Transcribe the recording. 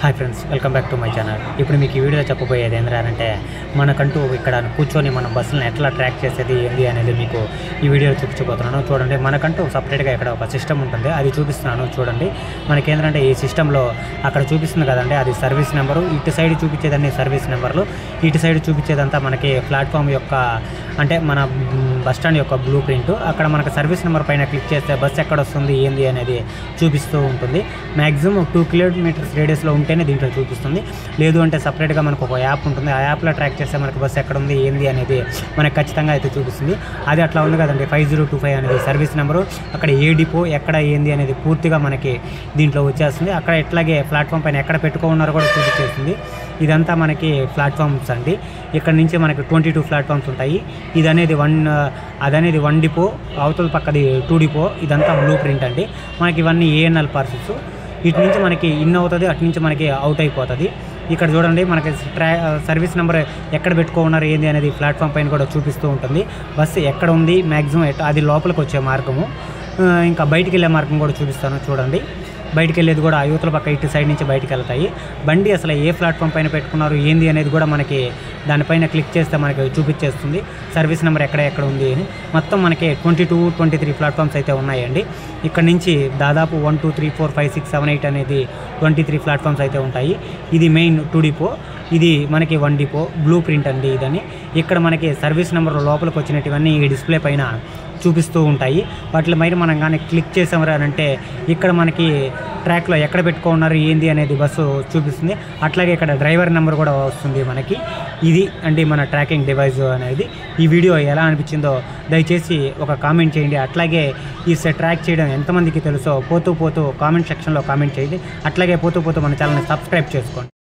Hi friends, welcome back to my channel. ఇప్పుడు మీకు ఈ వీడియోలో చెప్పబోయేది ఏంటంటే మనకంటూ ఇక్కడ కూర్చొని మనం బస్సులను ఎట్లా ట్రాక్ చేసేది ఏంది అనేది మీకు ఈ వీడియోలో చూపించబోతున్నాను. చూడండి, మనకంటూ సపరేట్గా ఇక్కడ ఒక సిస్టమ్ ఉంటుంది, అది చూపిస్తున్నాను. చూడండి, మనకేంటంటే ఈ సిస్టంలో అక్కడ చూపిస్తుంది కదండి, అది సర్వీస్ నెంబరు. ఇటు సైడ్ చూపించేదాన్ని సర్వీస్ నెంబర్లు, ఇటు సైడ్ చూపించేదంతా మనకి ప్లాట్ఫామ్ యొక్క అంటే మన బస్ స్టాండ్ యొక్క బ్లూ ప్రింట్. అక్కడ మనకు సర్వీస్ నెంబర్ పైన క్లిక్ చేస్తే బస్సు ఎక్కడ వస్తుంది ఏంది అనేది చూపిస్తూ ఉంటుంది. మ్యాక్సిమం 2 కిలోమీటర్స్ రేడియస్లో ఉంటేనే దీంట్లో చూపిస్తుంది. లేదు అంటే సపరేట్గా మనకు ఒక యాప్ ఉంటుంది, ఆ యాప్లో ట్రాక్ చేస్తే మనకు బస్సు ఎక్కడ ఉంది ఏంది అనేది మనకు ఖచ్చితంగా అయితే చూపిస్తుంది. అది అట్లా ఉంది కదండి, 5025 అనేది సర్వీస్ నెంబరు. అక్కడ ఏ డిపో ఎక్కడ ఏంది అనేది పూర్తిగా మనకి దీంట్లో వచ్చేస్తుంది. అక్కడ ఎట్లాగే ప్లాట్ఫామ్ పైన ఎక్కడ పెట్టుకున్నారో కూడా చూపించేస్తుంది. ఇదంతా మనకి ప్లాట్ఫామ్స్ అండి. ఇక్కడ నుంచి మనకి 22 ప్లాట్ఫామ్స్ ఉంటాయి. అదనేది 1 డిపో, అవతల పక్కది 2 డిపో. ఇదంతా బ్లూ ప్రింట్ అండి. మనకి ఇవన్నీ ఏఎన్ఎల్ పార్సెల్స్. ఇటు నుంచి మనకి ఇన్ అవుతుంది, అటు నుంచి మనకి అవుట్ అయిపోతుంది. ఇక్కడ చూడండి, మనకి సర్వీస్ నెంబర్ ఎక్కడ పెట్టుకున్నారు ఏంది అనేది ప్లాట్ఫామ్ పైన కూడా చూపిస్తూ ఉంటుంది. బస్సు ఎక్కడ ఉంది, మ్యాక్సిమం అది లోపలికి వచ్చే మార్గము, ఇంకా బయటికి వెళ్ళే మార్గం కూడా చూపిస్తాను. చూడండి, బయటికి వెళ్ళేది కూడా యువతల పక్క ఇటు సైడ్ నుంచి బయటికి వెళ్తాయి. బండి అసలు ఏ ప్లాట్ఫామ్ పైన పెట్టుకున్నారు ఏంది అనేది కూడా మనకి దానిపైన క్లిక్ చేస్తే మనకి చూపించేస్తుంది. సర్వీస్ నెంబర్ ఎక్కడ ఉంది అని. మొత్తం మనకి 22, 23 ప్లాట్ఫామ్స్ అయితే ఉన్నాయండి. ఇక్కడ నుంచి దాదాపు 1, 2, 3, 4, 5, 6, 7, 8 అనేది 23 ప్లాట్ఫామ్స్ అయితే ఉంటాయి. ఇది మెయిన్ 2 డిపో, ఇది మనకి 1 డిపో. బ్లూ ప్రింట్ అండి ఇదని. ఇక్కడ మనకి సర్వీస్ నెంబర్ లోపలికి వచ్చినటువన్నీ ఈ డిస్ప్లే పైన చూపిస్తూ ఉంటాయి. వాటి మీద మనం కానీ క్లిక్ చేసామరా అంటే ఇక్కడ మనకి ట్రాక్లో ఎక్కడ పెట్టుకున్నారు ఏంది అనేది బస్సు చూపిస్తుంది. అట్లాగే ఇక్కడ డ్రైవర్ నెంబర్ కూడా వస్తుంది మనకి. ఇది అండి మన ట్రాకింగ్ డివైస్ అనేది. ఈ వీడియో ఎలా అనిపించిందో దయచేసి ఒక కామెంట్ చేయండి. అట్లాగే ఈ ట్రాక్ చేయడం ఎంతమందికి తెలుసో పోతూ కామెంట్ సెక్షన్లో కామెంట్ చేయండి. అట్లాగే పోతూ మన ఛానల్ని సబ్స్క్రైబ్ చేసుకోండి.